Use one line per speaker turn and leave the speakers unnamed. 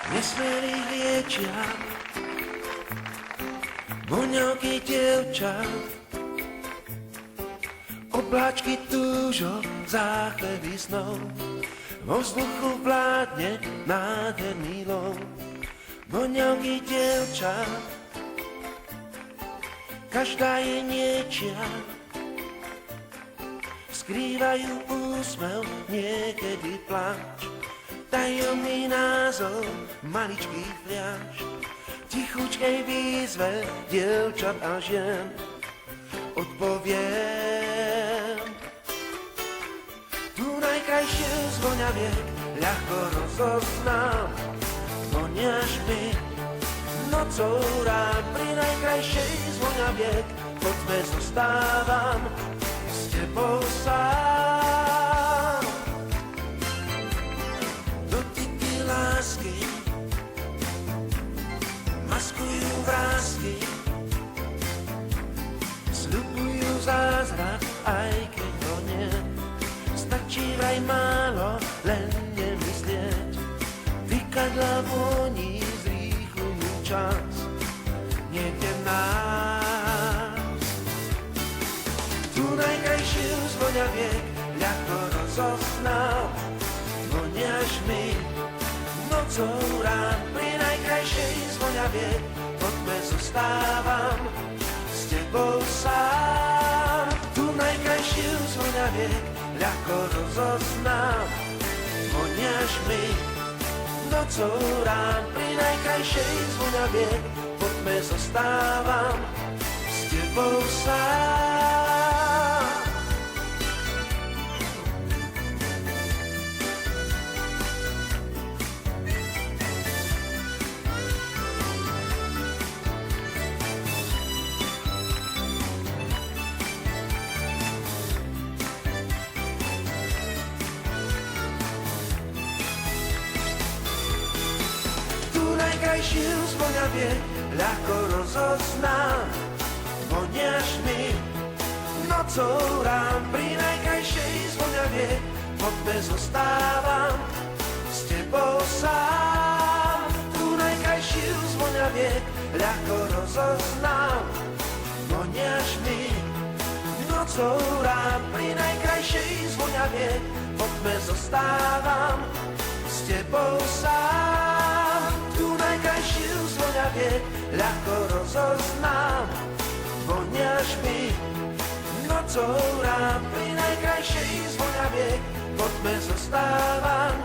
nesmelých dievčat, voňavky dievčat, obláčky túžob, záchleby snov, vo vzduchu vládne nádherný lov. Voňavky dievčat, každá je niečia, skrývajú úsmev, niekedy pláč, tajomný názov maličkých fľaš, v tichučkej výzve dievčat a žien odpoviem. Tu najkrajšiu z voňaviek ľahko rozoznám, voniaš mi nocou rád, pri najkrajšej z voňaviek po tme zostávam s tebou sám. Dotyky lásky maskujú vrásky, sľubujú zázrak, aj keď ho nie. Stačí vraj málo, len nemyslieť, vykadla voní zrýchlujú čas niekde v nás. Tu najkrajšiu z voňaviek ľahko rozoznám, voniaš mi nocou rád, pri najkrajšej z voňaviek po tme zostávam s tebou sám. Tu najkrajšiu z voňaviek ľahko rozoznám, voniaš mi nocou rád, pri najkrajšej z voňaviek po tme zostávam s tebou sám. Najkrajšiu z voňaviek ľahko rozoznám, voniaš mi nocou rám, pri najkrajšej z voňaviek po tme zostávam s tebou sám. Tu najkrajšiu z voňaviek ľahko rozoznám, voniaš mi nocou rám, pri najkrajšej z voňaviek po tme zostávam s tebou sám. Tu najkrajšiu z voňaviek ľahko rozoznám, voniaš mi nocou rád, pri najkrajšej z voňaviek po tme zostávam